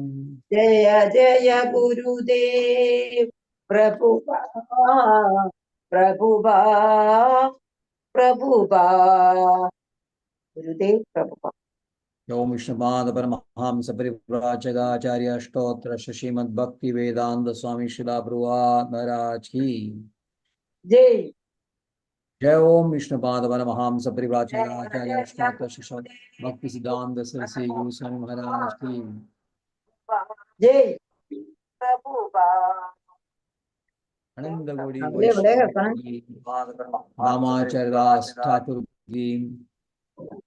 जय जय गुरुदेव प्रभुपा प्रभुपा प्रभुपा गुरुदेव प्रभुपा। ओम विष्णुपाद परमहंस परिव्राजकाचार्य अष्टोत्तर श्रीमद् भक्ति वेदांत स्वामी श्रीला प्रभुपाद महाराज की जय। जय। ओम विष्णुपाद परमहंस परिव्राजकाचार्य अष्टोत्तर श्रीमद् भक्ति सिद्धांत सरस्वती गुरु स्वामी महाराज की जय प्रभुपा। आनंद गौड़ी अगले बढ़ेगा रामाचार्य दास ठाकुर जी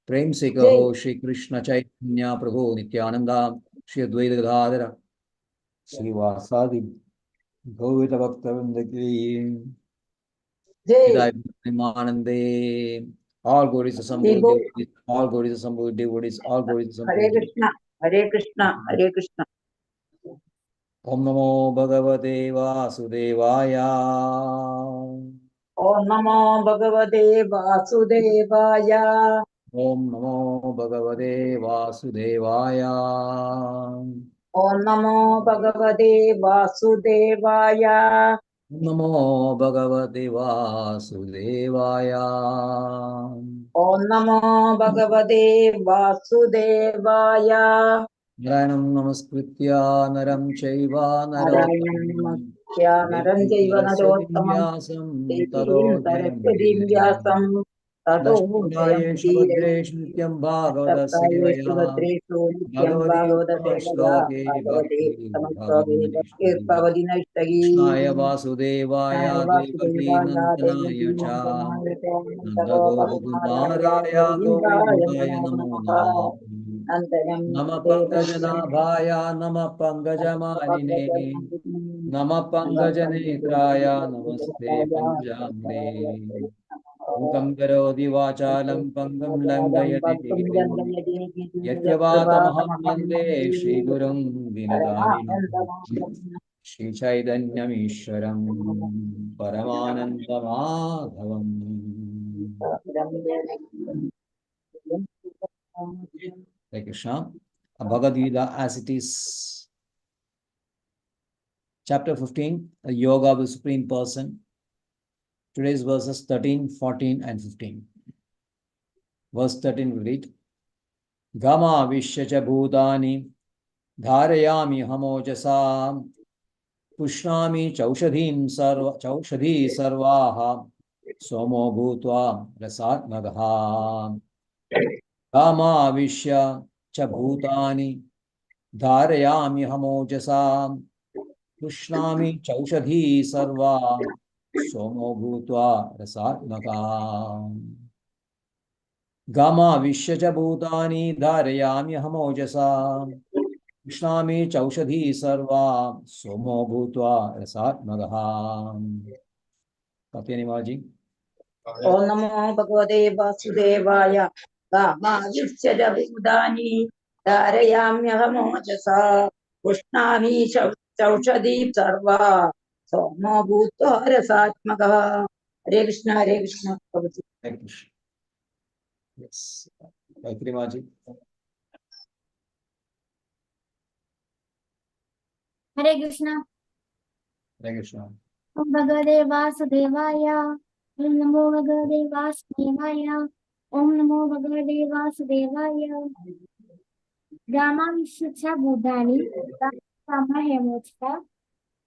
प्रेम से जय। कहो श्री कृष्ण चैतन्य प्रभु नित्यानंदा श्री अद्वैत गदाधर श्रीवासादि गौर भक्तवृंद की जय। Anande, all glories to some good devotees, all glories to some good devotees, all glories to some Hare good devotees. Krishna Hare Krishna Hare Krishna. Om Namo Bhagavate Vasudevaya. ओम नमो भगवते वासुदेवाय। Om Namo Bhagavate Vasudevaya. ओम नमो भगवते वासुदेवाय। Om Namo Bhagavate Vasudevaya. ओम नमो भगवते वासुदेवाय। Naranam Namaskritya Naram Chaiva नारायणं Narottamam नमस्कृत्य नरं Devim चैव Saraswatim नरोत्तमं Vyasam देवीं Tado सरस्वतीं Jayamudire व्यासं ततो Lakshmanayesu जयमुदीरये। Bhadreshu Nityam Bhagavata सप्ताहेषु Sevaya भद्रेषु नित्यं Bhagavati भागवत Uttama सेवया Shloke भागवते Bhakti उत्तमश्लोके Bhagavadishti भक्तिर्भवति नैष्ठगी। Krishnaya कृष्णाय Vasudevaya Devaki वासुदेवाय देवकी Nandanaya Cha नन्दनाय च Nanda Gopakumaraya गोविन्दाय Govindaya नमो Namo नमः। Namah नन्दनं Nama देवस्य Pankajanaಭಾಯ Nama Pankajamalini Nama Pankajanetraya Namaste Pankajangle Mukam Karoti Vachalam Pangam Langayate Girim Yatyavatamaham Vande Shri Gurum Dinadarinam Shri Chaitanyam Ishwaram Paramanandamadhavam. Hare Krishna. Bhagavad Gita as it is, chapter 15, the Yoga of the Supreme Person. Today's verses 13, 14, and 15. Verse 13 we read, Gama Vishyacha Bhutani Dharayami Hamojasa Pushnami Chaushadhim Sarvaha Somo Bhutva Rasatmagaha Gama Vishyacha Bhutani Dharayami Hamojasa Pushnami Chaushadhi Sarva Somo Bhutva Rasatmaka Gama Vishyacha Bhutani Dharayami Hamojasa Pushnami Chaushadhi Sarva Somo Bhutva Rasatmaka. Katyani Maji. ओम नमो भगवते वासुदेवाय कामायुष्यज भूतानि धारयाम्यहमोजसा पुष्णामि चौषधी सर्वा सोमो भूत्वा रसात्मकः। हरे कृष्ण प्रभुजी। Hare Krishna. Yes. Gayatri Maji. हरे Krishna. Hare Krishna. ओम भगवते वासुदेवाय। ओम नमो भगवते वासुदेवाय। ओम नमो भगवते वासुदेवाय। रामाविश्य भूतानि हेमोचता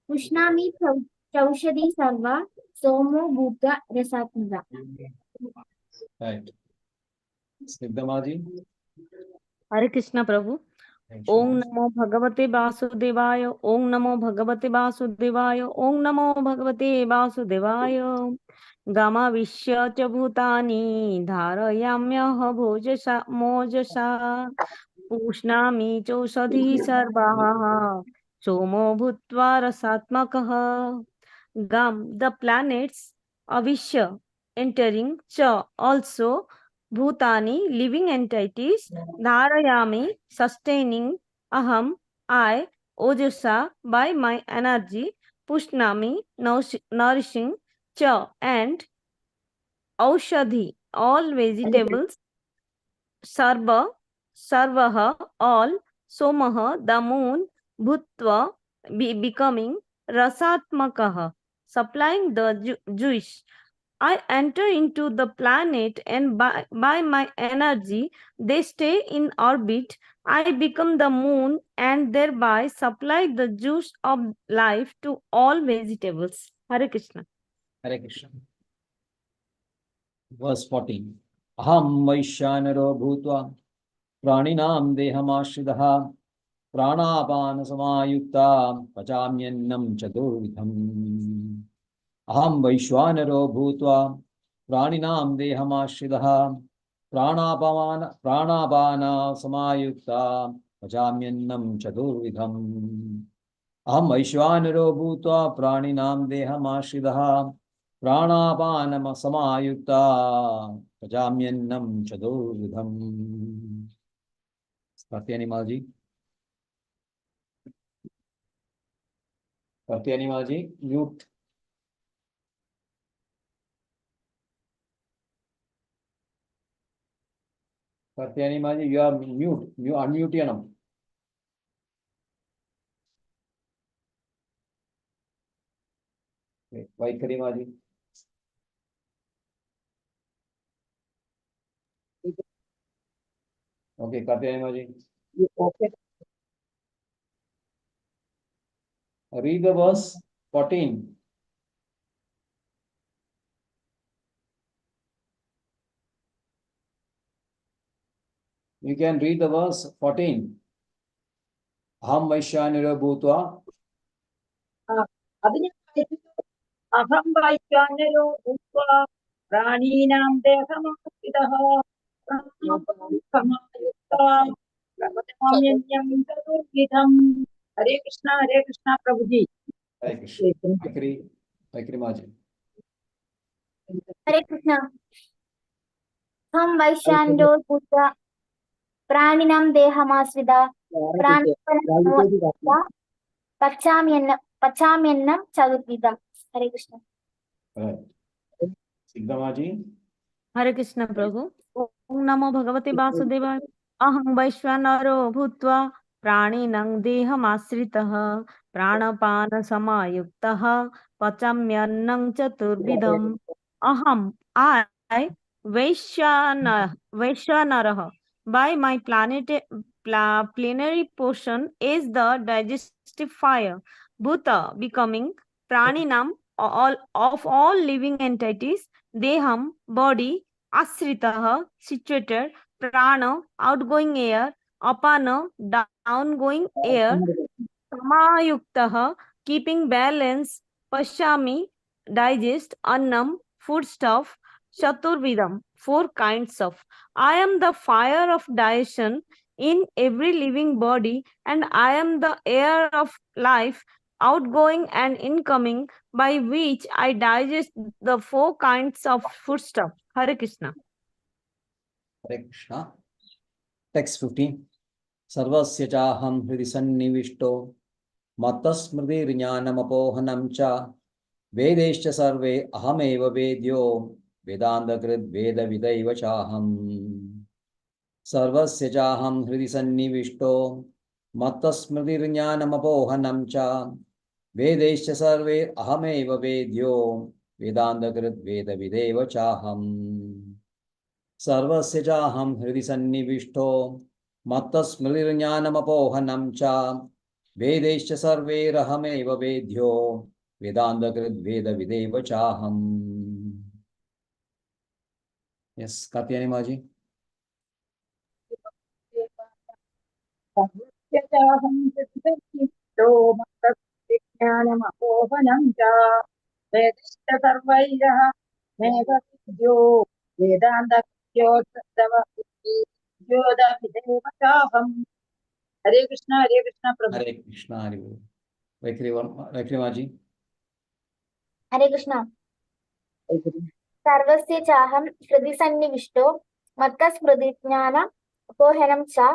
पुष्णामि चौषधी सर्वा सोमो भूत्वा रसात्मका। Right. Snigdha Maji. हरे कृष्ण प्रभु। ओम नमो भगवते वासुदेवाय। ओम नमो भगवते वासुदेवाय। ओम नमो भगवते वासुदेवाय। गामाविश्य च भूतानि धारयाम्यह भोजसा मोजसा पुष्णामि चौषधी सर्वाः सोमो भूत्वा रसात्मकः। Gam, the planets, Avishya, entering, Cha, also, Bhutani, living entities, Dharayami, sustaining, Aham, I, Ojasa, by my energy, Pushnami, nourishing, Cha, and Aushadhi, all vegetables, Sarva, Sarvaha, all, Somaha, the moon, bhutva, becoming rasatmakah, supplying the juice. I enter into the planet and by my energy they stay in orbit. I become the moon and thereby supply the juice of life to all vegetables. Hare Krishna. Hare Krishna. Verse 14. Aham Vaishyanaro Bhutva Praninam Dehamashridaha Pranapana Samayukta Pachamyannam Chaturvidham. Aham Vaishwanaro Bhutva Praninam Dehamashridaha Pranapana Samayukta Pachamyannam Chaturvidham. Aham Vaishwanaro Bhutva Praninam Dehamashridaha Pranapana Samayukta Pachamyannam Chaturvidham. Satyanimalji. Satyanimalji, mute. Satyanimalji, you are mute. You unmute yanam. Vaikarimaji. Okay, Katyanimalji. Okay. Read the verse 14. You can read the verse 14. Aham Vaishyanira Bhutva. Aham Vaishyanaro Bhutva Praninaam Dehamashridaha Pranapam Samayukta Pachamyannam Chaturvidham. Hare Krishna, Prabhuji. Hare Krishna. Vaikarimaji. Hare Krishna. Aham Vaishyanaro Bhutva Praninam Dehamasrida Pranapana Pachamyannam Chaturvidham. Hare Krishna. Siddhamaji. Hare Krishna Prabhu. Om Namo Bhagavate Vasudevaya. Aham Vaishwanaro Bhutva Praninam Dehamasritah Pranapana Samayuktah Pachamyannam Chaturvidham. Aham, I, Vaishwanarah, by my plenary portion is the digestive fire. Bhuta, becoming Praninam, of all living entities. Deham, body. Asritah, situated. Prana, outgoing air. Apana, downgoing air. Samayuktah, keeping balance. Pashami, digest. Annam, foodstuff. Chaturvidam, 4 kinds of. I am the fire of digestion in every living body, and I am the air of life, outgoing and incoming, by which I digest the 4 kinds of foodstuff. Hare Krishna. Hare Krishna. Text 15. Sarvasya chaham hridi sannivishto mattasmriti riñanamapohanam cha vedescha sarve ahameva vedyo vedandakrit veda vidaiva chaham. Sarvasya chaham hridi sannivishto mattasmriti riñanamapohanam cha vedescha sarve ahameva vedyo vedandakrit veda vidaiva chaham. Sarvasya chaham hridi sannivishto mattasmriñanamapohanam cha vedescha sarverahameva vedyo vedandakrit veda videva chaham. Yes, Katyanimaji. Sarvasyaaham Siddhito Mattasvijnanamapohanam cha Vedishta Sarvairah Meva Vidyo Vedanta Yottava Yoda Videva Chaham. Hare Krishna, Prabhu. Hare Krishna, Hare Vaikarimaji. Hare Krishna. Sarvasya chaham Shridi Sannivishto Mattasmridijnana Apohanam cha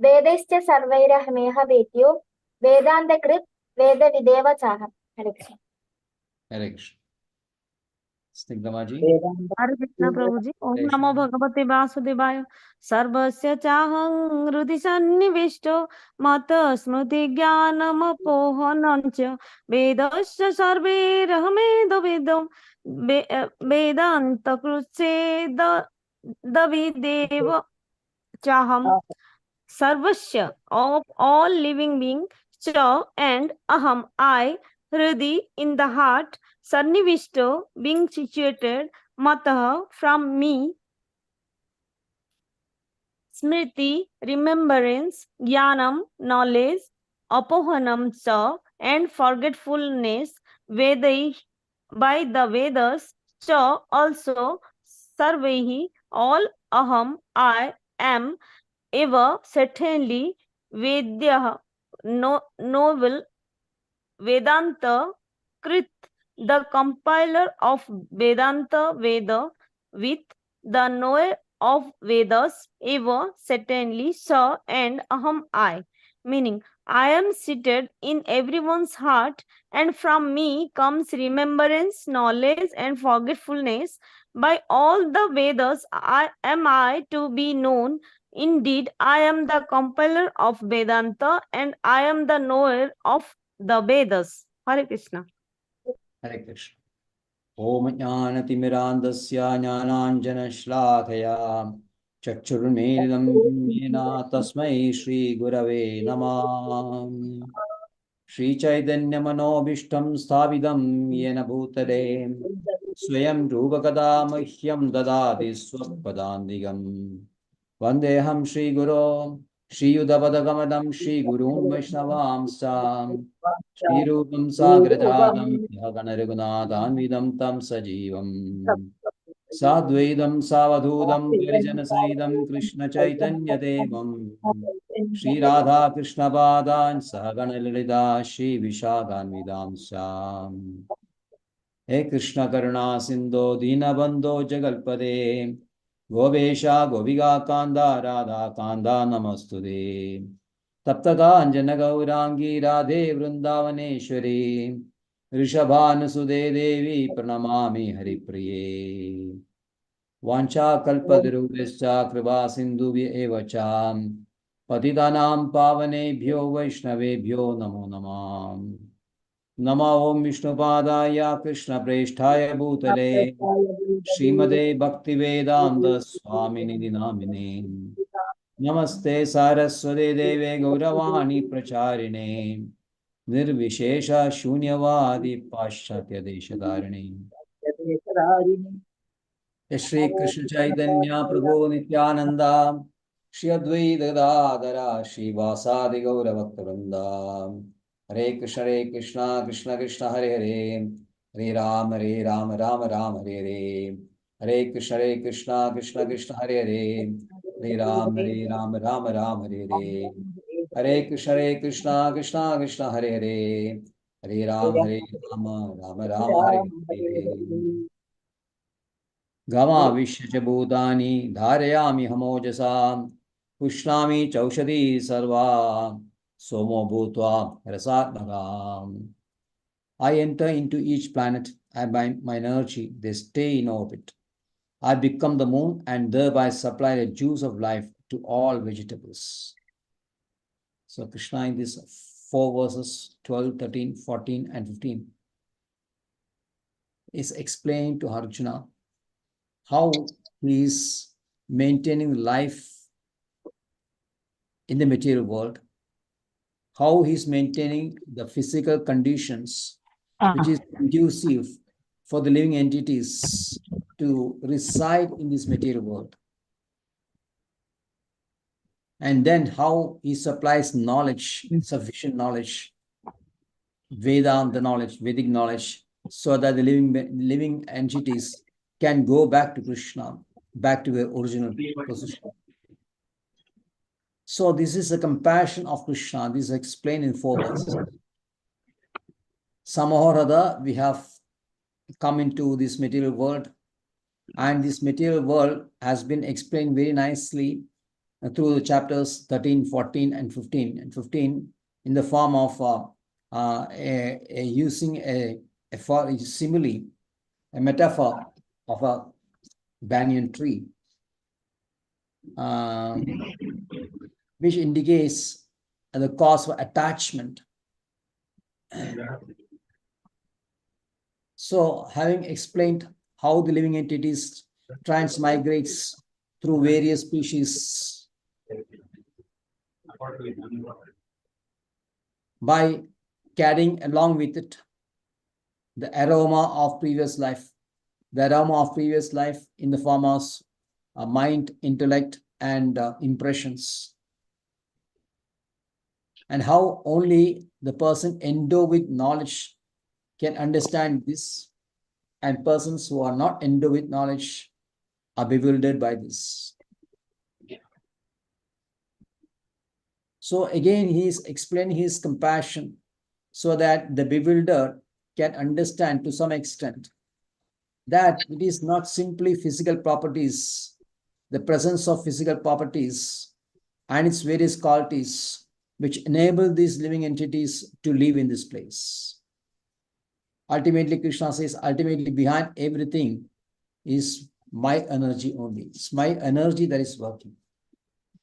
Vedescha Sarvairahameha Vedyo Vedandakrit Veda Videva chaham. Hare Krishna. Hare Krishna. Snigdhamaji. Hare Krishna Prabhuji. Om Namo Bhagavate Vasudevaya. Sarvasya chahang hृदि sannivishto mata smriti jnanam apohanancha vedasya sarve rahamedo vedo vedanta krutse davideva chaham sarvasya of all living beings cha and aham I hridi in the heart sannivishto being situated matah from me smriti remembrance jnanam knowledge apohanam cha and forgetfulness vedai by the vedas cha also sarvehi all aham I am eva certainly vedya novel Vedanta Krit, the compiler of Vedanta Veda, with the knower of Vedas, eva certainly sa and aham I, meaning I am seated in everyone's heart, and from me comes remembrance, knowledge, and forgetfulness. By all the Vedas, am I to be known. Indeed, I am the compiler of Vedanta, and I am the knower of the Vedas. Hare Krishna. Hare Krishna. Om Jnanatimirandasya Jnananjana-shlakaya Chakshurunmilitam Yena Tasmai Shri Gurave Namah. Shri Chaitanya Manobishtam Sthavidam Yena Bhutale Swayam Rupakada Mahyam Dadati Swapadandigam Vandeham Shri Guru Shri Yudhavadagamadam Shri Gurun Vaishnavamsam Shri Rupam Sagrajadam Yaganarigunadanvidam Tam Sajivam Sadvaidam Savadhudam Parijanasahidam Krishna Chaitanya Devam Shri Radha Krishna Padan Sahagana Lalita Shri Vishaganvidam Sam He Krishna Karuna Sindho Dinabandho Jagalpade Govesha Goviga Kanda Radha Kanda Namastude Taptaka Anjana Gaurangi Radhe Vrindavaneshwari Rishabhanusude Devi Pranamami Haripriye Vancha Kalpadarubhescha Kripa Sindhubhya eva cha Patitanam Pavanebhyo Vaishnavebhyo Namo Namah Namo Om Vishnupadaya Krishna Presthaya Bhutale Srimade Bhaktivedanta Swamini Dinamine Namaste Saraswate Deve Gauravani Pracharine Nirvishesha Shunyavadi Paschatya Deshadarine Shri Krishna Chaitanya Prabhu Nityananda Shri Advaita Gadadhara Shri Vasadi Gaura Bhaktivinoda Hare Krishna Krishna Krishna Hare Hare Hare Ram Ram Ram Hare Hare Hare Krishna Krishna Krishna Hare Hare Hare Ram Ram Ram Hare Hare Hare Krishna Krishna Krishna Hare Hare Hare Ram Ram Hare Hare Gama Vishya Bhutani Dharayami Hamojasa Pushnami Chaushadi Sarva Somo Bhutva Rasatmagam. I enter into each planet and by my energy they stay in orbit. I become the moon and thereby supply the juice of life to all vegetables. So Krishna in these 4 verses 12, 13, 14 and 15 is explained to Arjuna how he is maintaining life in the material world, how he is maintaining the physical conditions which is conducive for the living entities to reside in this material world. And then how he supplies knowledge, sufficient knowledge, Vedanta knowledge, Vedic knowledge, so that the living entities can go back to Krishna, back to their original position. So this is the compassion of Krishna. This is explained in 4 verses. Somehow or other, we have come into this material world, and this material world has been explained very nicely through the chapters 13, 14, and 15. And 15 in the form of using a simile a metaphor of a banyan tree, which indicates the cause for attachment. So, having explained how the living entities transmigrates through various species by carrying along with it the aroma of previous life, in the form of mind, intellect, and impressions, and how only the person endowed with knowledge can understand this, and persons who are not endowed with knowledge are bewildered by this. So again, he is explaining his compassion so that the bewildered can understand to some extent that it is not simply physical properties, the presence of physical properties and its various qualities which enable these living entities to live in this place. Ultimately, Krishna says, ultimately behind everything is my energy only. It's my energy that is working.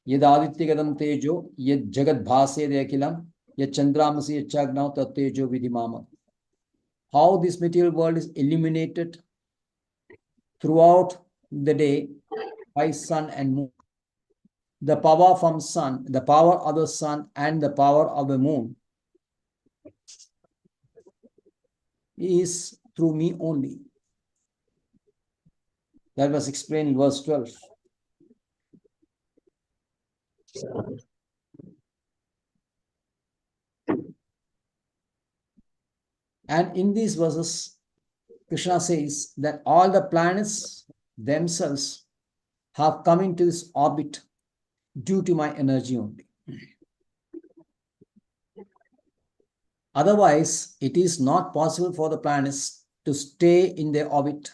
Yad adityagadam tejo, yad jagat bhased akhilam, yad chandramasi yachagnav tat tejo vidhimama. How this material world is illuminated throughout the day by sun and moon. The power from sun, the power of the sun and the power of the moon is through me only. That was explained in verse 12. And in these verses, Krishna says that all the planets themselves have come into this orbit due to my energy only. Otherwise, it is not possible for the planets to stay in their orbit.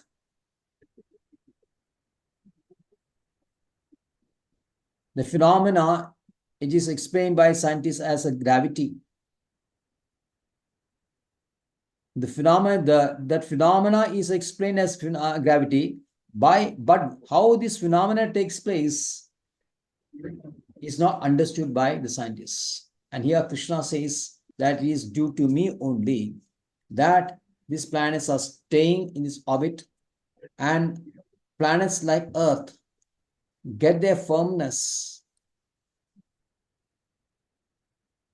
The phenomena, it is explained by scientists as a gravity. The phenomena, that phenomena is explained as gravity but how this phenomena takes place is not understood by the scientists. And here Krishna says that it is due to me only that these planets are staying in this orbit, and planets like Earth get their firmness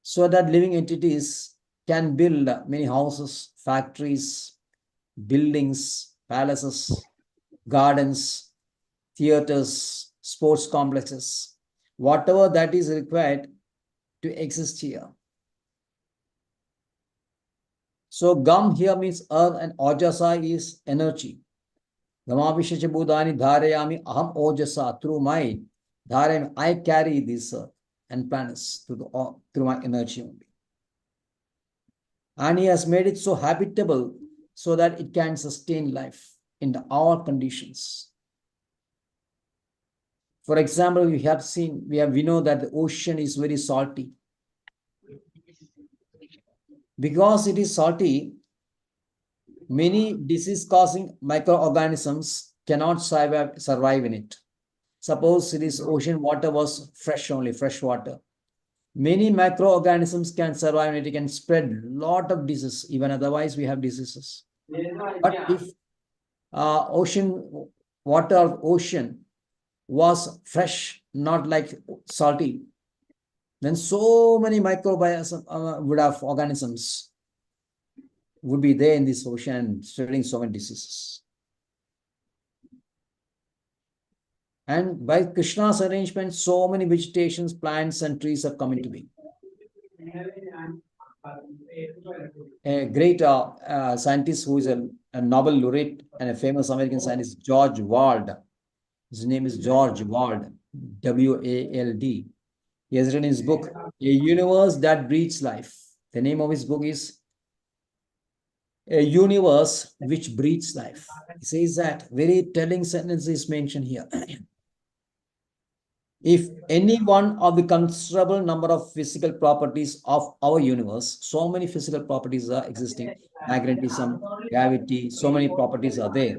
so that living entities can build many houses, factories, buildings, palaces, gardens, theaters, sports complexes, whatever that is required to exist here. So Gam here means earth and Ojasa is energy. Gamavishacha Budani Dharayami Aham Ojasa, through my Dharayami, I carry this earth and planets through my energy only. And he has made it so habitable so that it can sustain life in all conditions. For example, we know that the ocean is very salty. Because it is salty, many disease-causing microorganisms cannot survive in it. Suppose this ocean water was fresh water. Many microorganisms can survive and it can spread a lot of diseases. Even otherwise, we have diseases. But if ocean was fresh, not like salty, then so many organisms would be there in this ocean and spreading so many diseases. And by Krishna's arrangement, so many vegetations, plants, and trees have come into being. A great scientist who is a Nobel laureate and a famous American scientist, George Wald. His name is George Wald, W-A-L-D. He has written his book, A Universe That Breathes Life. The name of his book is A Universe Which Breathes Life. He says that very telling sentence is mentioned here. if any one of the considerable number of physical properties of our universe, so many physical properties are existing, magnetism, gravity, so many properties are there.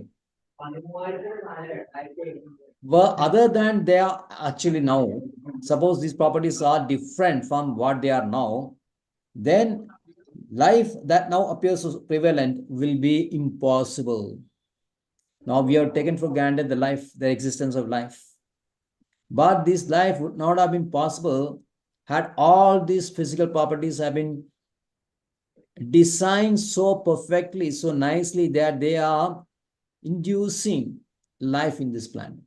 Well, other than they are actually now, suppose these properties are different from what they are now, then life that now appears prevalent will be impossible. Now we have taken for granted the existence of life. But this life would not have been possible had all these physical properties have been designed so perfectly, so nicely that they are inducing life in this planet.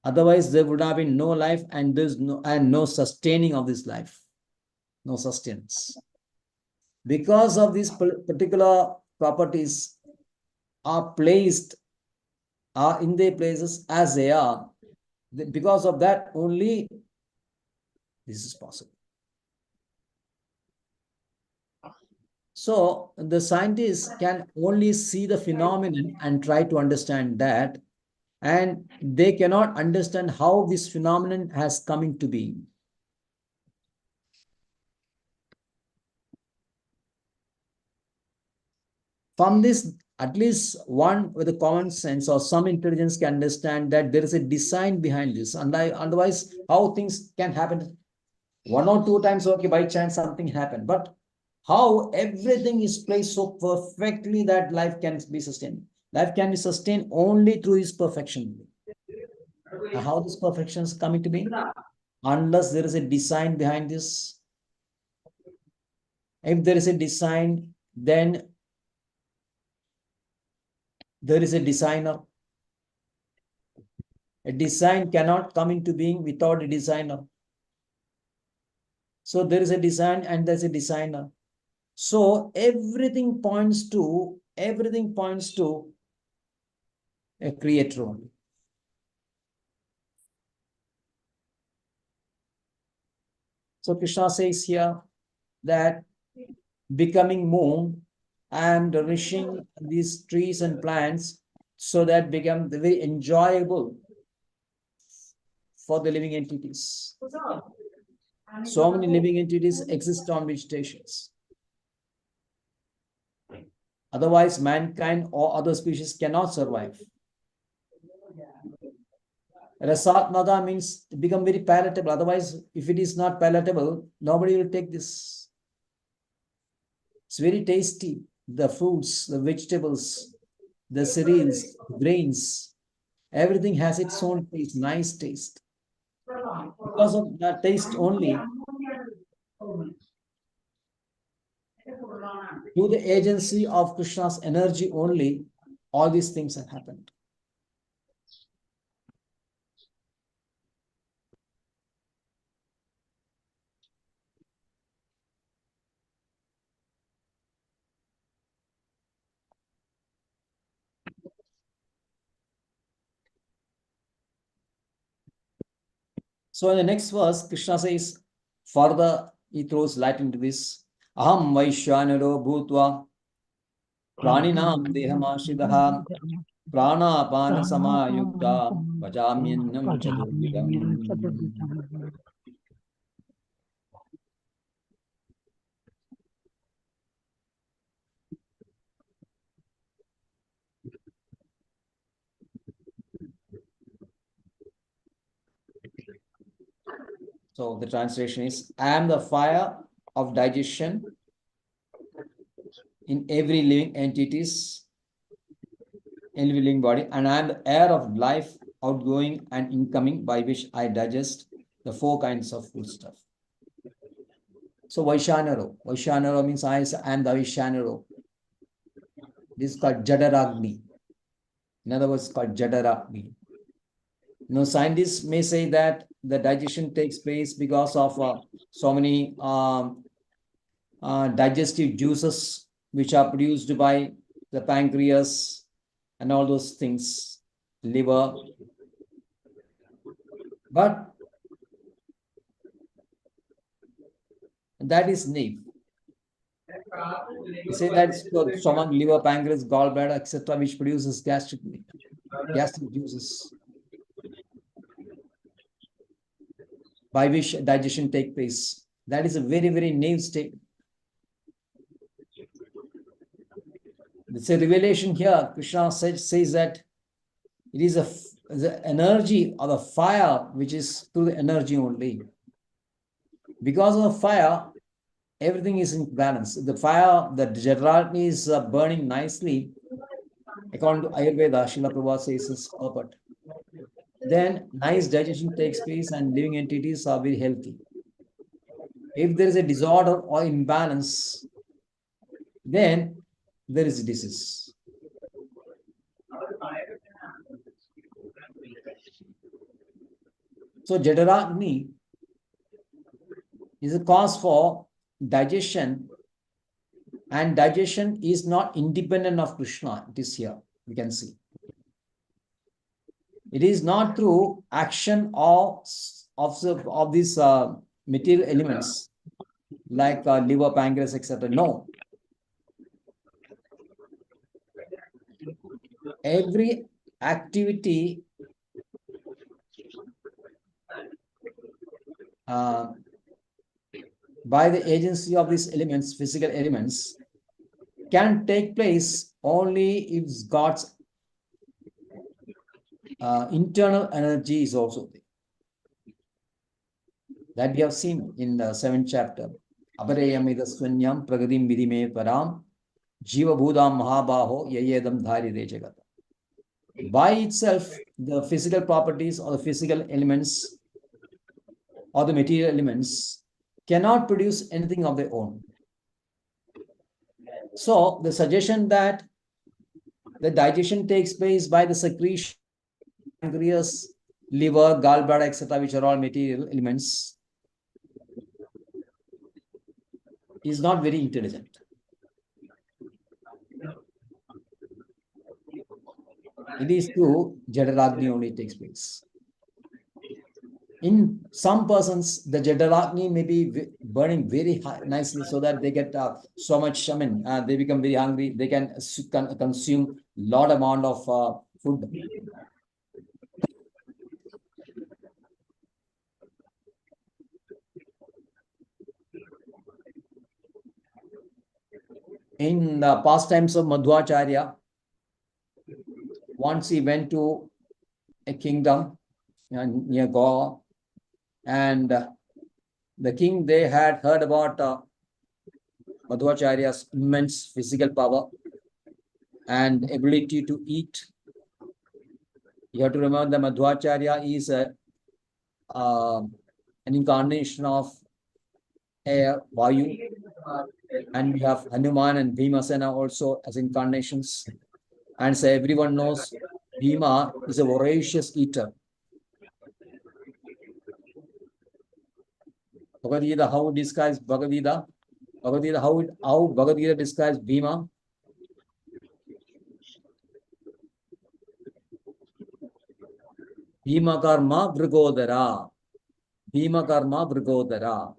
Otherwise, there would have been no life, and there's no sustaining of this life, no sustenance. Because of these particular properties are in their places as they are. Because of that only this is possible. So the scientists can only see the phenomenon and try to understand that, and they cannot understand how this phenomenon has come into being. From this, at least one with a common sense or some intelligence can understand that there is a design behind this. And otherwise, how things can happen? One or two times, okay, by chance something happened. But how everything is placed so perfectly that life can be sustained. Life can be sustained only through its perfection. And how this perfection is coming to be? Unless there is a design behind this. If there is a design, then there is a designer. A design cannot come into being without a designer. So there is a design and there's a designer. So everything points to a creator only. So Krishna says here that becoming moon and nourishing these trees and plants so that become very enjoyable for the living entities. So many living entities exist on vegetations. Otherwise, mankind or other species cannot survive. Rasatmada means become very palatable. Otherwise, if it is not palatable, nobody will take this. It's very tasty. The fruits, the vegetables, the cereals, grains, everything has its own taste, nice taste. Because of that taste only, through the agency of Krishna's energy only, all these things have happened. So in the next verse, Krishna says, further he throws light into this. Aham Vaishyanaro Bhutva Praninam Dehamashridaha Pranapana Samayukta Vajamyannam Chaturvidam. So the translation is, I am the fire of digestion in every living entities, in every living body, and I am the air of life outgoing and incoming by which I digest the four kinds of food stuff. So Vaishyanaro means I am the Vaishyanaro. This is called Jadaragni. In other words, called Jadaragni. Scientists may say that the digestion takes place because of so many digestive juices which are produced by the pancreas and all those things, liver. But that is naive. You say that stomach, liver, pancreas, gallbladder, etc., which produces gastric juices. by which digestion takes place. That is a very, very naive statement. It's a revelation here. Krishna says that it is the energy or the fire which is through the energy only. Because of the fire, everything is in balance. The fire, the Jadaragni is burning nicely. According to Ayurveda, Srila Prabhupada says it's perfect. Then nice digestion takes place and living entities are very healthy. If there is a disorder or imbalance, then there is disease. So Jadaragni is a cause for digestion, and digestion is not independent of Krishna. It is here, we can see. It is not through action of these material elements like liver, pancreas, etc. No. Every activity by the agency of these elements, physical elements, can take place only if God's internal energy is also there. That we have seen in the 7th chapter. Apareyam idaswanyam pragadim vidime param jiva bhudam mahabaho yayedam dhari rejagata. By itself, the physical properties or the physical elements or the material elements cannot produce anything of their own. So the suggestion that the digestion takes place by the secretion, pancreas, liver, gallbladder, etc., which are all material elements, is not very intelligent. It is through Jadaragni only takes place. In some persons, the Jadaragni may be burning very nicely so that they get so much, they become very hungry. They can consume lot amount of food. In the pastimes of Madhvacharya, once he went to a kingdom near Goa, and the king, they had heard about Madhvacharya's immense physical power and ability to eat. You have to remember that Madhvacharya is an incarnation of air, Vayu, and we have Hanuman and Bhimasena also as incarnations. And so everyone knows Bhima is a voracious eater. Bhagavad Gita, how it describes Bhagavad Gita? Bhagavad Gita, how Bhagavad Gita describes Bhima? Bhima karma vrigodara. Bhima karma vrigodara.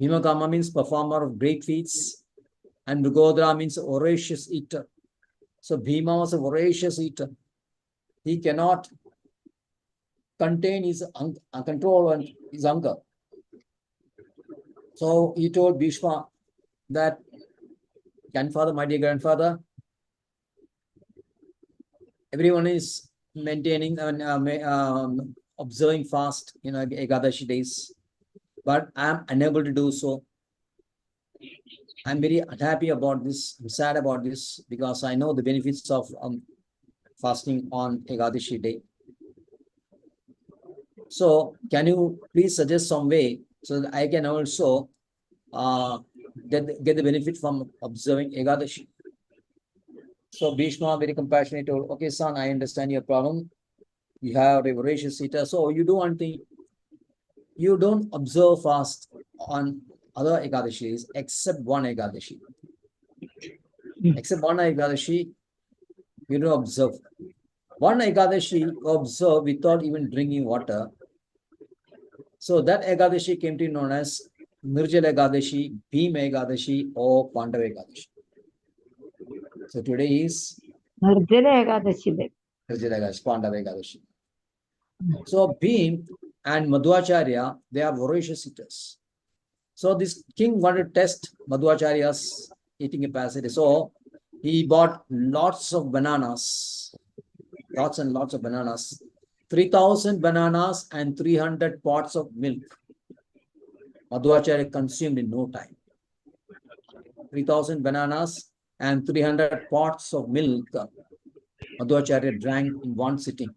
Bhima karma means performer of great feats, and vrigodara means voracious eater. So Bhima was a voracious eater. He cannot contain his control and his hunger. So he told Bhishma that, grandfather, my dear grandfather, everyone is maintaining and observing fast, Ekadashi days, but I am unable to do so. I'm very unhappy about this. I'm sad about this because I know the benefits of fasting on Ekadashi day. So can you please suggest some way so that I can also get the benefit from observing Ekadashi? So Bhishma, very compassionate, told, okay, son, I understand your problem. You have a voracious eater. So you do one thing. You don't observe fast on other Ekadashis except one Ekadashi. Except one Ekadashi, you don't observe. One Ekadashi you observe without even drinking water. So that Ekadashi came to be known as Nirjala Ekadashi, Bhima Ekadashi, or Pandava Ekadashi. So today is Nirjala Ekadashi. Nirjala Ekadashi, Pandava Ekadashi. So Bhim and Madhvacharya, they are voracious eaters. So this king wanted to test Madhvacharya's eating capacity. So he bought lots of bananas, lots and lots of bananas, 3,000 bananas and 300 pots of milk. Madhvacharya consumed in no time. 3,000 bananas and 300 pots of milk. Madhvacharya drank in one sitting.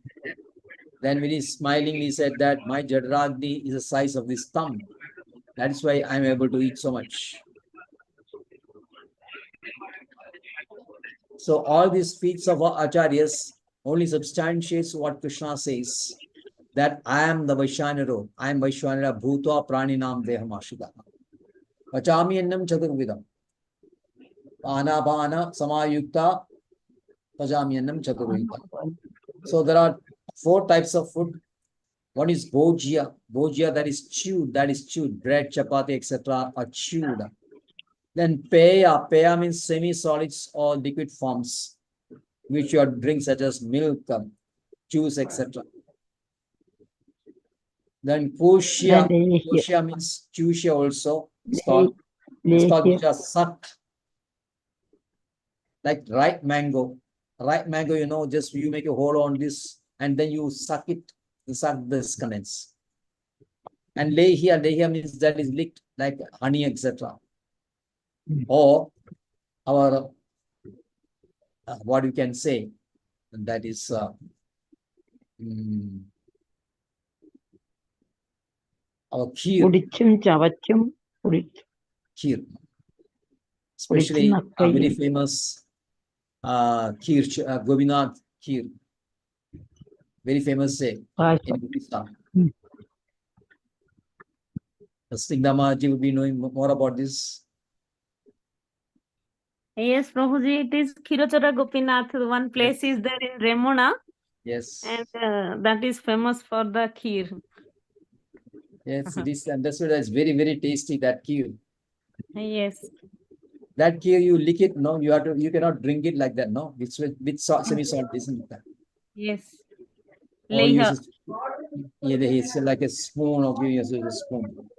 Then when he smilingly said that my Jadragni is the size of this thumb. That is why I am able to eat so much. So all these feats of our acharyas only substantiates what Krishna says, that I am the Vaishyanaro. I am Vaishyanara Bhutva Praninam Dehamashida. Pachami Annam Chaturvidam. Anabana Samayukta Pachami Annam Chaturvidam. So there are 4 types of food. One is bhojya. Bhojya, that is chewed. Bread, chapati, etc. are chewed. Then peya. Peya means semi-solids or liquid forms, which you drink such as milk, juice, etc. Then koshya. Koshya means chusha also. It's called which are sucked. Like ripe mango. Ripe mango, you know, just you make a hole on this and then you suck it. You suck this condense. And lehya means that is licked like honey, etc. Or our what you can say, that is our kheer. Kheer. Especially very famous kheer, Govinath kheer. Very famous in Odisha. Stigdamaji will be knowing more about this. Yes, Prabhuji, it is Khirochara Gopinath. One place is there in Remona. Yes. And that is famous for the kheer. Yes, it is. And that's why it's very, very tasty, that kheer. Yes. That kheer, you lick it, no, you cannot drink it like that, no? It's with semi-salt, isn't it? Yes. Or use it's like a spoon, or you use a spoon.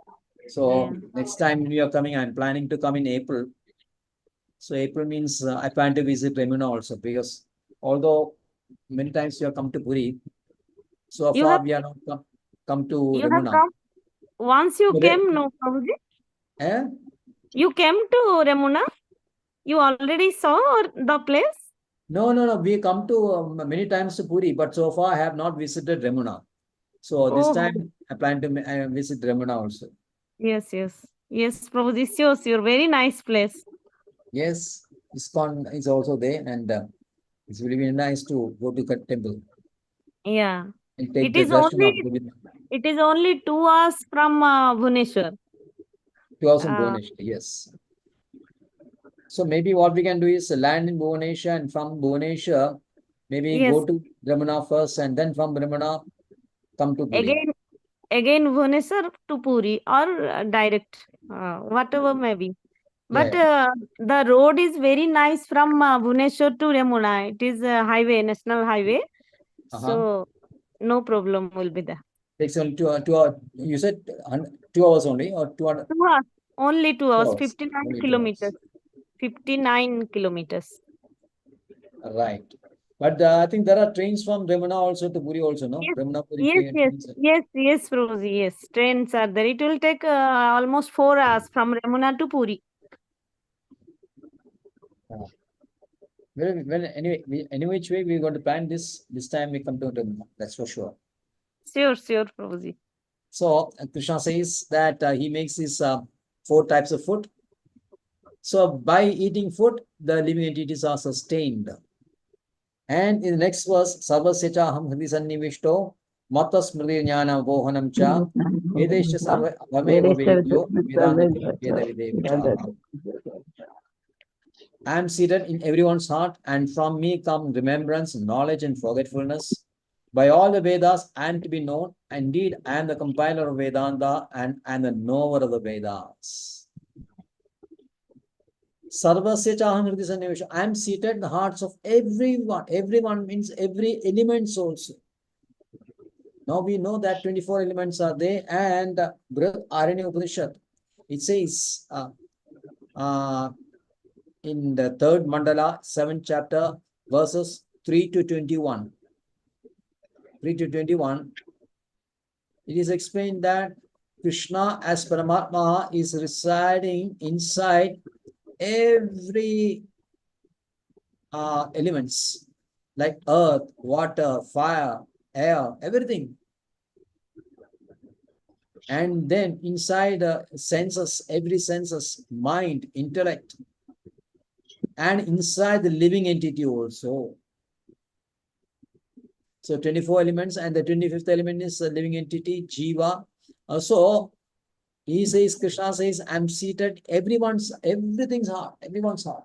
So next time you are coming, I'm planning to come in April. So April means I plan to visit Remuna also, because although many times you have come to Puri, so far we are not come to Remuna. Have come? Once you came, no, Prabhuji? Eh? You came to Remuna? You already saw the place? No. We come to many times to Puri, but so far I have not visited Remuna. So this time I plan to visit Remuna also. Yes, Prabhuji, sure. Very nice place. Yes, ISKCON is also there, and it's really very nice to go to that temple. Yeah. And take the darshan of Govinda. It is only 2 hours from Bhubaneswar. 2 hours from Bhubaneswar, yes. So maybe what we can do is land in Bhubaneswar, and from Bhubaneswar, maybe go to Ramana first, and then from Ramana come to Puri. Again Bhubaneswar to Puri, or direct, whatever may be. But the road is very nice from Bhubaneswar to Remuna. It is a highway, national highway. So no problem will be there. Takes only 2 hours. You said 2 hours only, or 2 hours? 2 hours. Only 2 hours. 59 only kilometers. 59 kilometers. Right. But I think there are trains from Remuna also to Puri also, no? Remuna, Puri, Yes, Prabhuji, yes. Trains are there. It will take almost 4 hours from Remuna to Puri. Well, any which way we're going to plan this time we come to Remuna. That's for sure. Sure, Prabhuji. So Krishna says that he makes these 4 types of food. So by eating food, the living entities are sustained. And in the next verse, Sarvasya cha aham hridi sannivishto matta smriti jnana vohanam cha vedescha sarva bhameva vedyo vedanta veda videvacha. I am seated in everyone's heart, and from me come remembrance, knowledge, and forgetfulness. By all the Vedas, I am to be known. Indeed, I am the compiler of Vedanta, and I am the knower of the Vedas. Sarvasya chaham hridi sannivishto. I am seated in the hearts of everyone. Everyone means every element also. Now we know that 24 elements are there, and Brihad Aranya Upanishad, it says in the third mandala, 7th chapter, verses 3 to 21. 3 to 21, it is explained that Krishna as Paramatma is residing inside every elements like earth, water, fire, air, everything. And then inside senses, every senses, mind, intellect, and inside the living entity also. So 24 elements, and the 25th element is a living entity, Jiva. So he says, Krishna says, I'm seated, everything's heart, everyone's heart.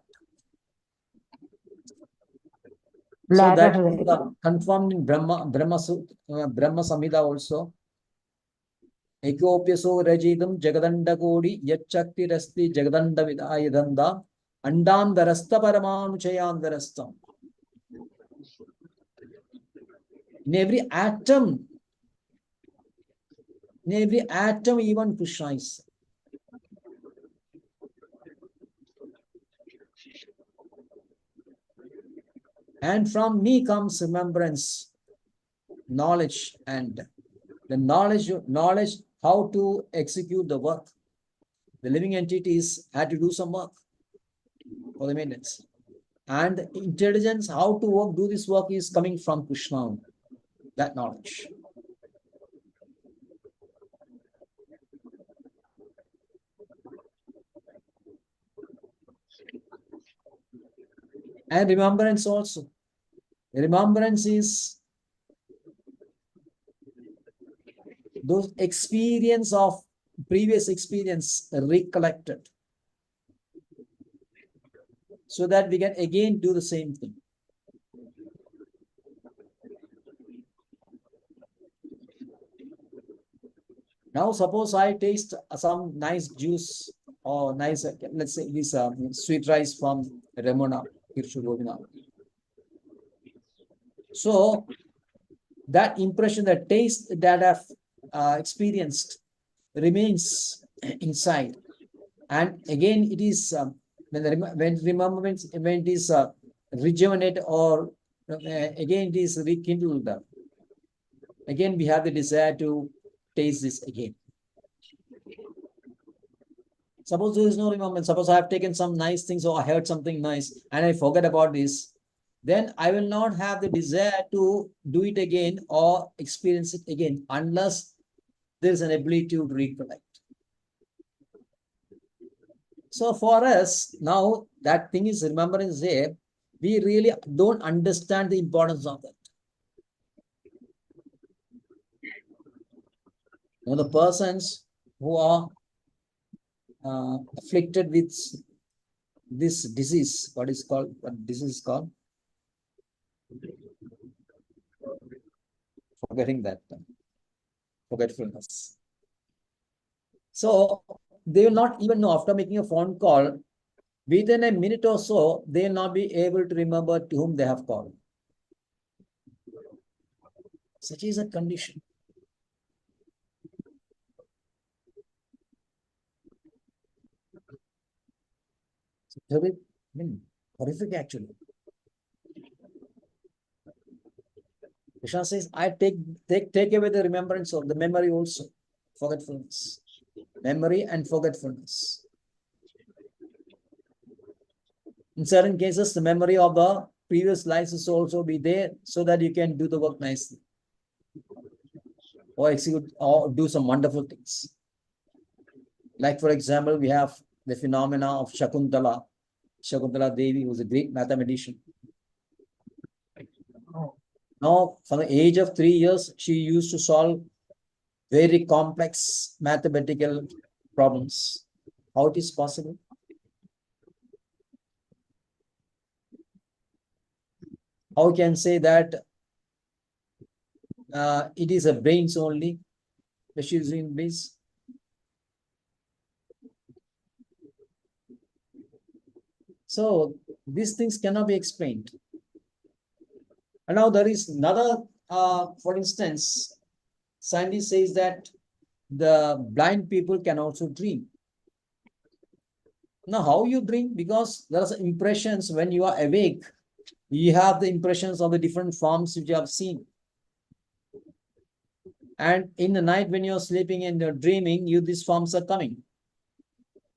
So that is confirmed in Brahma Samhita also. Ekopyaso Rajidam Jagadanda Kodi Yachakti Rasti Jagadanda Vidayadanda Andandarasta Paramanuchayandarastam. In every atom, even Krishna is. And from me comes remembrance, knowledge, and the knowledge how to execute the work. The living entities had to do some work for the maintenance. And the intelligence, how to do this work is coming from Krishna, that knowledge. And remembrance also. Remembrance is those experience of previous experience recollected, so that we can again do the same thing. Now suppose I taste some nice juice or nice, let's say this sweet rice from Ramona. So that impression, that taste that I've experienced remains inside, and again it is when remembrance, when it is rejuvenated, or again it is rekindled, again we have the desire to taste this again. Suppose there is no remembrance, suppose I have taken some nice things, or I heard something nice and I forget about this, then I will not have the desire to do it again or experience it again, unless there is an ability to recollect. So for us, now that thing is remembrance there, we really don't understand the importance of that. Now the persons who are afflicted with this disease, what disease is called? Forgetting that, forgetfulness. So they will not even know, after making a phone call, within a minute or so, they will not be able to remember to whom they have called. Such is a condition. Horrific actually. Krishna says, I take away the remembrance of the memory also, forgetfulness. Memory and forgetfulness. In certain cases, the memory of the previous lives will also be there, so that you can do the work nicely, or execute or do some wonderful things. Like for example, we have the phenomena of Shakuntala Devi, who was a great mathematician. Now, from the age of 3 years, she used to solve very complex mathematical problems. How it is possible? How can say that it is a brains only that she is in brains? So these things cannot be explained. And now there is another, for instance, scientist says that the blind people can also dream. Now, how you dream? Because there are impressions when you are awake. You have the impressions of the different forms which you have seen. And in the night when you're sleeping and you're dreaming, these forms are coming.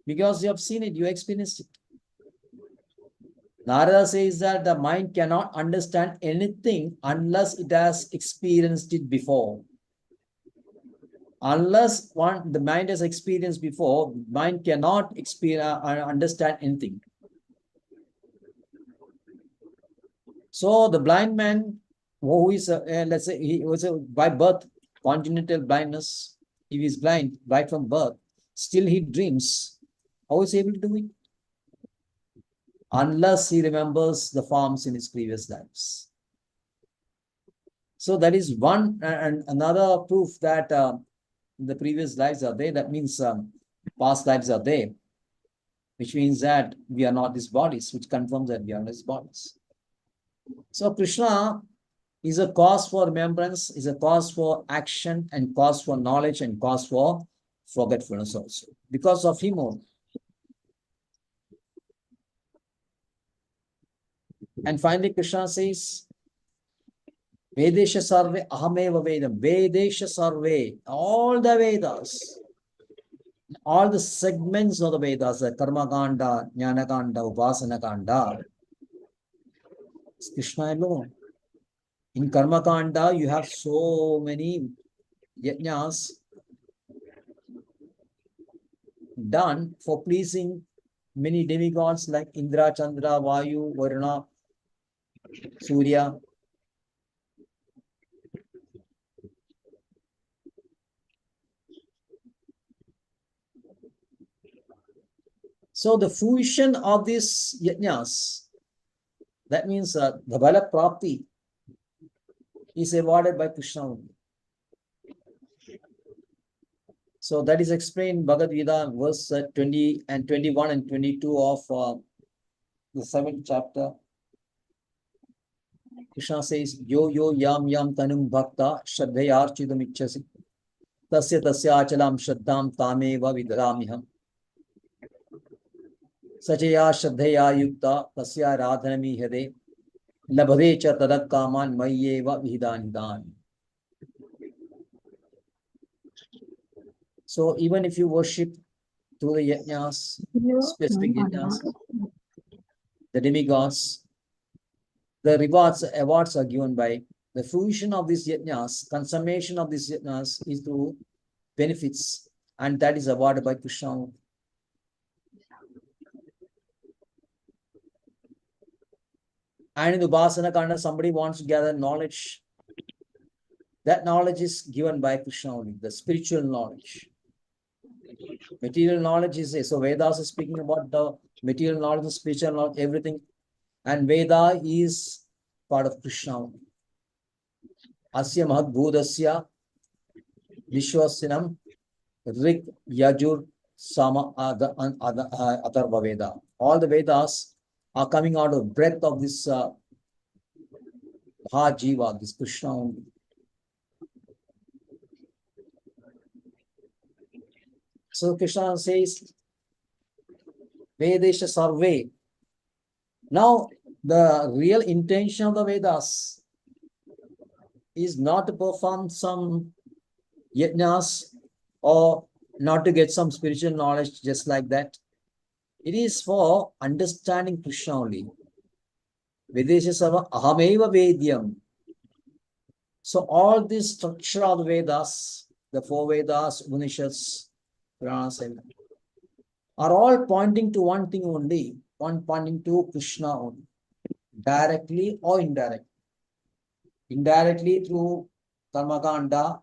Because you have seen it, you experienced it. Narada says that the mind cannot understand anything unless it has experienced it before. Unless the mind has experienced before, mind cannot understand anything. So the blind man, who is, let's say, he was by birth congenital blindness, if he is blind right from birth, still he dreams. How is he able to do it? Unless he remembers the forms in his previous lives. So that is one, and another proof that the previous lives are there. That means past lives are there, which means that we are not these bodies, which confirms that we are not these bodies. So Krishna is a cause for remembrance, is a cause for action, and cause for knowledge, and cause for forgetfulness also. Because of him only. And finally, Krishna says, Vedesha sarve ahameva vedam. Vedesha sarve, all the Vedas, all the segments of the Vedas, the Karma Kanda, Jnana Kanda, Upasana Kanda, it's Krishna alone. In Karma Kanda, you have so many yajnas done for pleasing many demigods like Indra, Chandra, Vayu, Varuna, Surya. So the fruition of these yajnas, that means the Bala Prapti, is awarded by Krishna only. So that is explained in Bhagavad Gita, verse 20 and 21 and 22 of the 7th chapter. Krishna says, Yo yo yam yam tanum bhakta shraddhayarchidam ichchasi tasya tasya achalam shraddham tameva vidramiham sachaya shraddhaya yukta tasya radhanami hede labhade cha tadak kaman mayyeva vihidan. So even if you worship through the yajnas, specific yajnas, the demigods, the awards are given by the fruition of these yajnas, consummation of these yajnas is through benefits, and that is awarded by Krishna. And in the Upasana Kanda, somebody wants to gather knowledge. That knowledge is given by Krishna only, the spiritual knowledge. Material knowledge is there. So Vedas is speaking about the material knowledge, the spiritual knowledge, everything. And Veda is part of Krishna. Asya Mahad Bhudasya Vishwasinam Rik Yajur Sama Atharva Veda. All the Vedas are coming out of breath of this Mahajiva, this Krishna only. So Krishna says, Vedesha Sarve. Now, the real intention of the Vedas is not to perform some yajnas or not to get some spiritual knowledge just like that. It is for understanding Krishna only. Vedesha Sarva Ahameva Vedyam. So all this structure of the Vedas, the 4 Vedas, Upanishads, Puranas, are all pointing to one thing only, pointing to Krishna only, directly or indirectly. Indirectly through Karma Kanda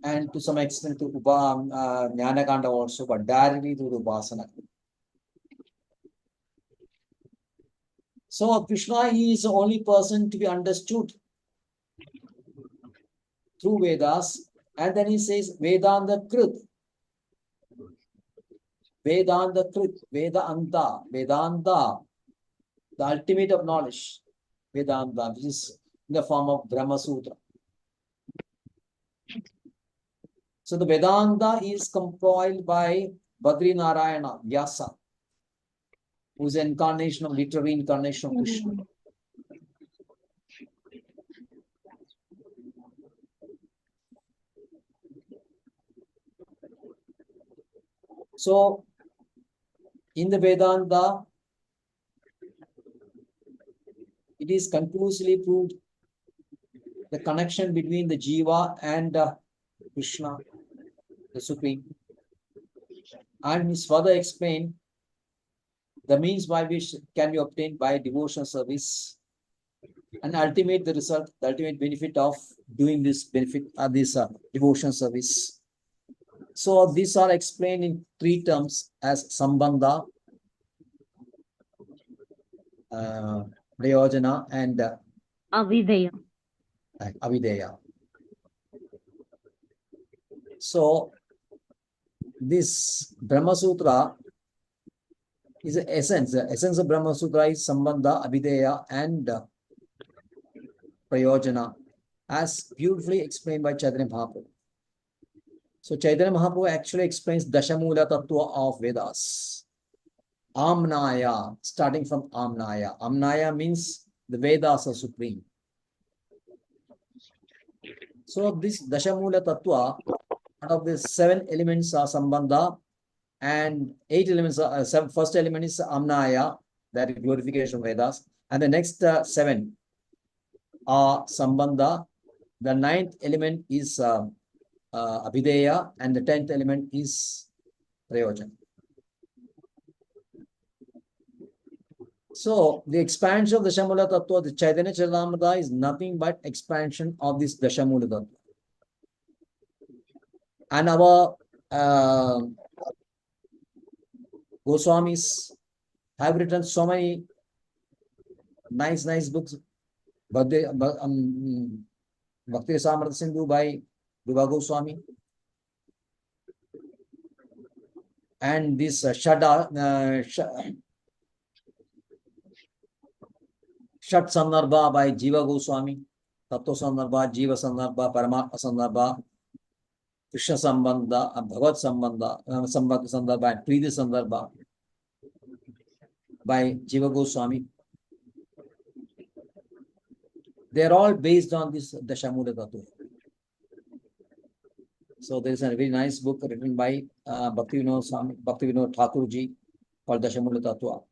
and to some extent through Jnana Kanda also, but directly through the Upasana. So Krishna, he is the only person to be understood through Vedas, and then he says Vedanta Krit. Vedanta Krit, Vedanta, Vedanta, the ultimate of knowledge, Vedanta, which is in the form of Brahma Sutra. So the Vedanta is compiled by Badri Narayana Vyasa, who is an incarnation of literary incarnation of Krishna. So in the Vedanta, it is conclusively proved the connection between the Jiva and Krishna, the Supreme. And is further explained the means by which can be obtained by devotional service, and ultimate the result, the ultimate benefit of doing this devotional service. So these are explained in three terms as Sambandha, Prayojana, and Avideya. Avideya. So this Brahma Sutra is the essence. The essence of Brahma Sutra is Sambandha, Avideya, and Prayojana, as beautifully explained by Chaitanya Mahaprabhu. So Chaitanya Mahaprabhu actually explains Dashamula Tattva of Vedas. Amnaya, starting from Amnaya. Amnaya means the Vedas are supreme. So this Dashamula Tattva, out of the 7 elements are Sambandha, and 8 elements are, first element is Amnaya, that is glorification of Vedas, and the next 7 are Sambandha. The 9th element is Abhideya, and the 10th element is Prayojana. So the expansion of the Dashamula Tattva, the Chaitanya Charitamrita, is nothing but expansion of this Dashamula Tattva. And our Goswamis have written so many nice books. Bhakti Rasamrita Sindhu by Viva Goswami, and this Shat Sandarbha by Jiva Goswami, Tattva Sandarbha, Jiva Sandarbha, Paramatma Sandarbha, Krishna Sambandha, Bhagavad Sambandha, Sandarbha, and Priti Sandarbha by Jiva Goswami. They are all based on this Dashamula Tattva. So there is a very nice book written by Bhaktivinoda Thakurji called Dashamula Tattva.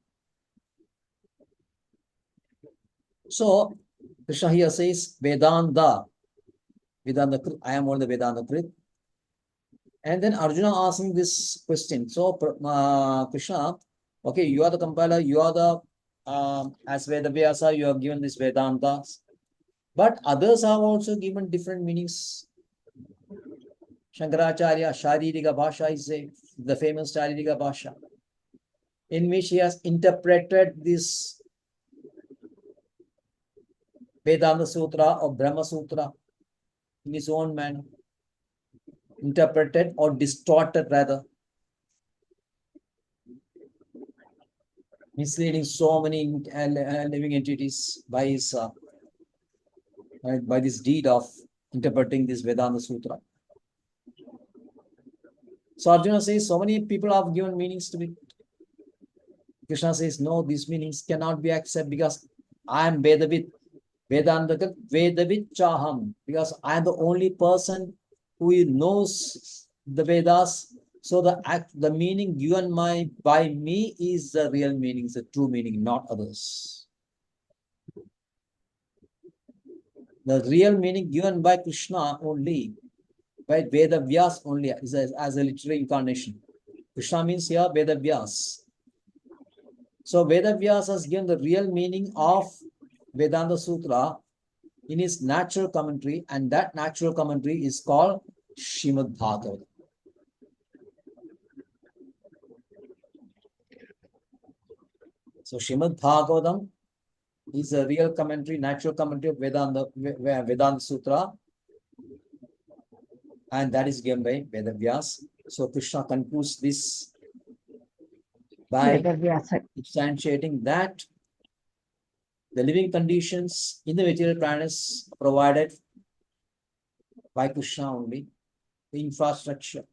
So Krishna here says Vedanta, I am on the Vedanta Krit. And then Arjuna asking this question. So Krishna, okay, you are the compiler, you are the as Vedavyasa, you have given this Vedanta, but others have also given different meanings. Shankaracharya, Sharirika Bhasha is the famous Sharirika Bhasha, in which he has interpreted this Vedanta Sutra or Brahma Sutra in his own manner, interpreted or distorted rather, misleading so many living entities by his by this deed of interpreting this Vedanta Sutra. So Arjuna says, so many people have given meanings to it. Krishna says, no, these meanings cannot be accepted because I am Vedavid. Vedanta Vedavid Chaham, because I am the only person who knows the Vedas. So the meaning given by me is the real meaning, the true meaning, not others. The real meaning given by Krishna only, by Vedavyas only, is as a literary incarnation. Krishna means here Vedavyas. So Vedavyas has given the real meaning of Vedanta Sutra in his natural commentary, and that natural commentary is called Srimad Bhagavatam. So Srimad Bhagavatam is a real commentary, natural commentary of Vedanta Sutra, and that is given by Vedavyas. So Krishna concludes this by substantiating that the living conditions in the material planet is provided by Krishna only. the infrastructure.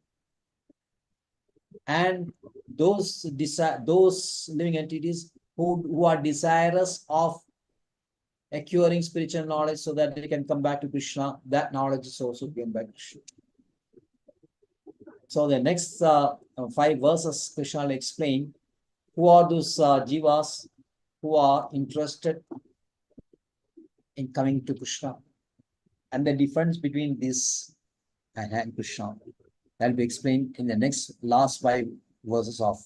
And those living entities who are desirous of acquiring spiritual knowledge so that they can come back to Krishna, that knowledge is also given by Krishna. So the next 5 verses, Krishna will explain who are those jivas who are interested in coming to Krishna, and the difference between this and Krishna. That will be explained in the last 5 verses of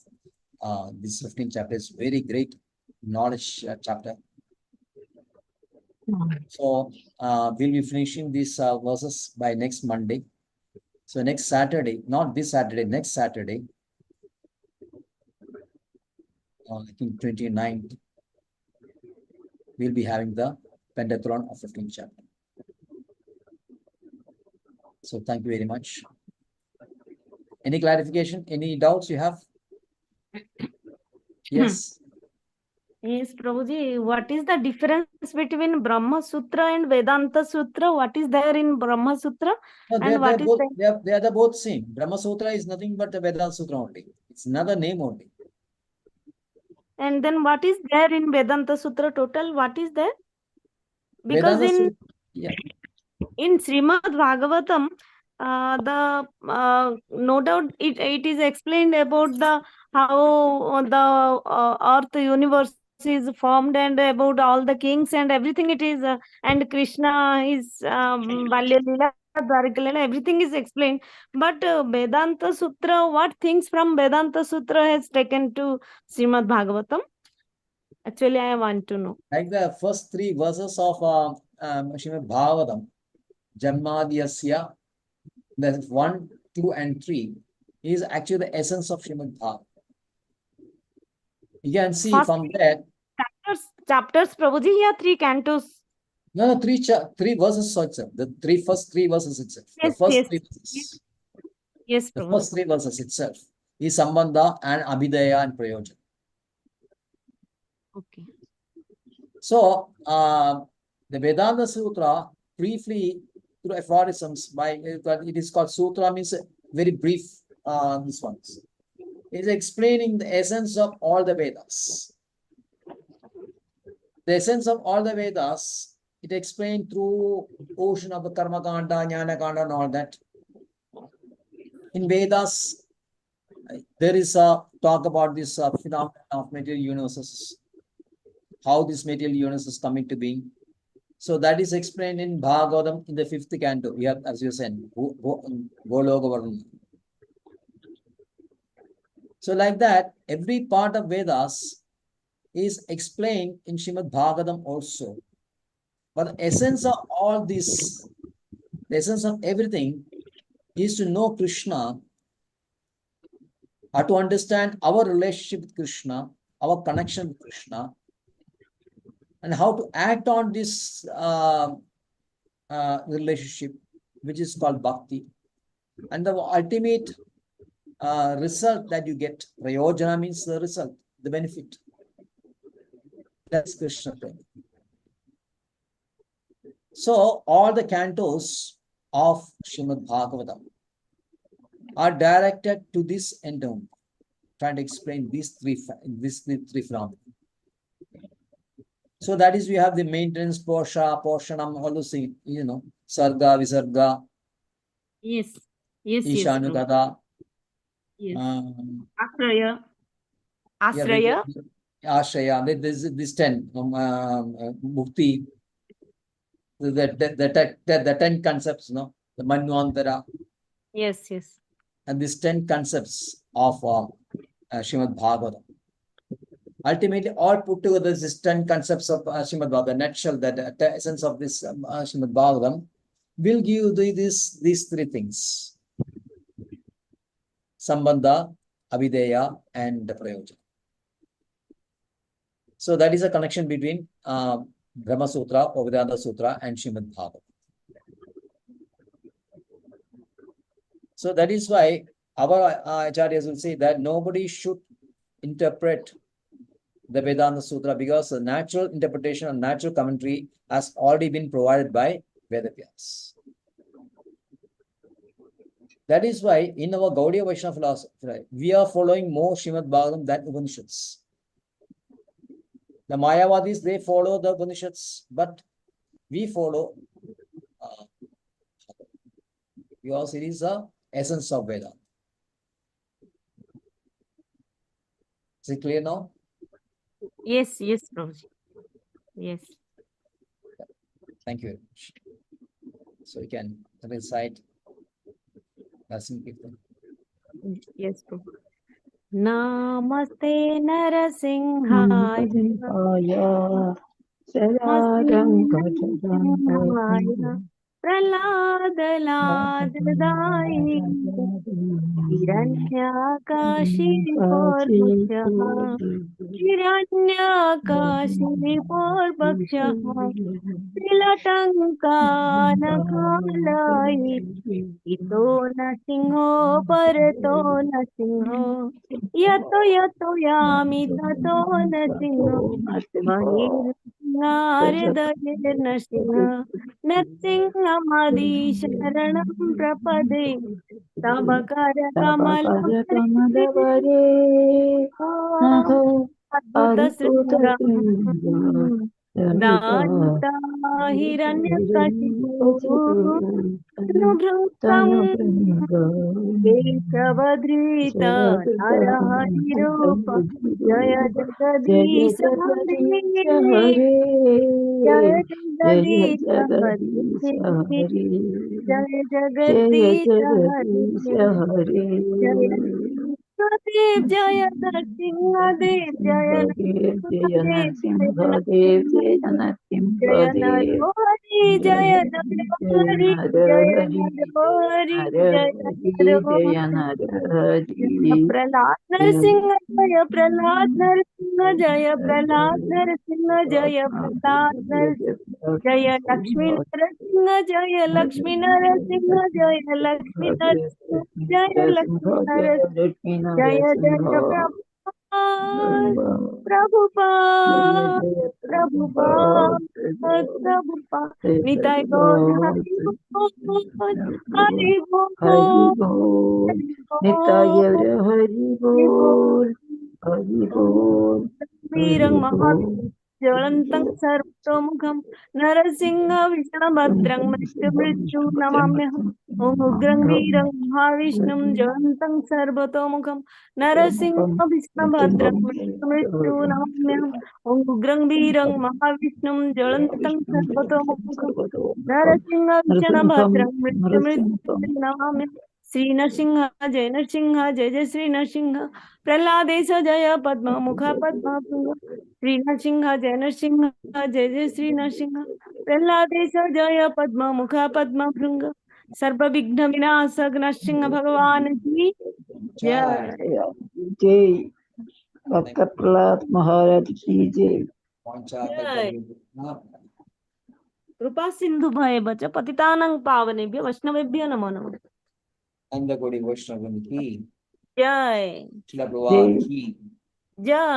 this 15th chapter. It's very great knowledge chapter. So we'll be finishing these verses by next Monday. So next Saturday, not this Saturday, next Saturday, I think 29th, we'll be having the pentathlon of 15th chapter. So thank you very much. Any clarification? Any doubts you have? Yes. Yes, Prabhuji, what is the difference between Brahma Sutra and Vedanta Sutra? What is there in Brahma Sutra? No, And what is they are both same. Brahma Sutra is nothing but the Vedanta Sutra only. It's another name only. And then what is there in Vedanta Sutra total? What is there? Because Vedanta in Srimad Bhagavatam, no doubt it is explained about the how the earth universe is formed and about all the kings and everything. It is and Krishna is Balya Leela, Dwarika Leela, everything is explained. But Vedanta Sutra, what things from Vedanta Sutra has taken to Srimad Bhagavatam? Actually, I want to know. Like the first 3 verses of Srimad Bhagavatam, Janmadhyasya, the 1, 2, and 3 is actually the essence of Srimad Bhagavatam. You can see First from there. Chapters, Prabhuji, here 3 cantos. No, 3 verses itself. The first 3 verses itself. Yes, the first yes. 3 verses. Yes, The Prabhuji. first 3 verses itself is Sambandha and Abhidaya and Prayojan. Okay. So the Vedanta Sutra, briefly through aphorisms, it is called Sutra, means very brief. This one is explaining the essence of all the Vedas. The essence of all the Vedas, it explained through ocean of the Karma Kanda, Jnana Kanda, and all that. In Vedas, there is a talk about this phenomenon of material universes, how this material universe is coming to being. So that is explained in Bhagavatam in the 5th canto. We have, as you said, Goloka Varuna. So like that, every part of Vedas is explained in Srimad Bhagavatam also. But the essence of all this, the essence of everything is to know Krishna, or to understand our relationship with Krishna, our connection with Krishna, and how to act on this relationship, which is called bhakti. And the ultimate result that you get, prayojana means the result, the benefit. That's Krishna prema. So all the cantos of Srimad Bhagavatam are directed to this endowment, trying to explain these three phenomena. So that is, we have the maintenance, Porshanam, all those things, Sarga, Visarga, Yes. Yes. Ishanugata, Yes. Ashraya. Ashraya. Ashraya, this 10, Mukti, the 10 concepts, the Manvantara. Yes. And these 10 concepts of Srimad Bhagavatam. Ultimately, all put together, these 10 concepts of Srimad Bhagavatam, nutshell, the essence of this Srimad Bhagavatam, will give you these 3 things: Sambandha, Abhideya, and Prayojan. So that is a connection between Brahma Sutra, Vedanta Sutra, and Srimad Bhagavatam. So that is why our acharyas will say that nobody should interpret the Vedanta Sutra, because the natural interpretation and natural commentary has already been provided by Vedavyas. That is why in our Gaudiya Vaishnava philosophy, we are following more Srimad Bhagavatam than Upanishads. The Mayavadis, they follow the Upanishads, but we follow because it is the essence of Veda. Is it clear now? Yes, Prabhuji. Yes. Thank you very much. So you can recite Dasan Kirtan. Yes, Prabhu. Namaste Narasimhaya. Praladaladayi Hiranyakashiporpakshah Trilatankanakalayi Ito na singho parato na singho Yato yami tato na singho Mahir Naryadayir na singho Natsinghamadi sharanam prapade Tabakara kamalavare Adhuta sringaram Danta hiranyakashipu Anubhrutam Keshavadrita Naraharirupa Jaya Jagadisha Hare Jaya Jagadisha Hare Jaya Jagadisha Hare Jaya Dev Jaya Narasimhadev Jaya Narasimhadev Jaya Narahari Jaya Narahari Jaya Narahari Jaya Narahari Prahlad Narasimha Jaya Prahlad Narasimha Jaya Prahlad Narasimha Jaya Prahlad Narasimha Jaya Lakshmi Narasimha Jaya Lakshmi Narasimha Jaya Lakshmi Narasimha Jaya Lakshmi Narasimha Jaya Jaya Prabhupada Prabhupada Prabhupada Nitai Gaur Hari Bol Hari Bol Nitaya Hari Bol Hari Bol Virang Mahavir Jolantang Sarvatomukham Narasimha Vishnabhadrang Mrityu Namamyaham Om Ugrang Virang Mahavishnum Jolantang Sarvatomukham Narasimha Vishnabhadrang Mrityu Namamyaham Om Ugrang Virang Mahavishnum Jolantang Sarvatomukham Narasimha Vishnabhadrang Mrityu Namamyaham Sri Nrsimha Jai Jai Sri Nrsimha Praladesa Jaya Padma Mukha Padma Bhunga Sri Nrsimha Jai Jai Sri Nrsimha Praladesa Jaya Padma Mukha Padma Bhunga Sarva Vigna Vinasa Nrsimha Bhagavan Ji Jai Jai Bhakta Prahlad Maharaj ki Jai. Kripa Sindhu Bhaya Bacha Patitanang Pavanebhyo Vaishnavebhyo Namo Namo Nanda Gaudiya Vaishnava ki Jai Srila Prabhupada ki Jai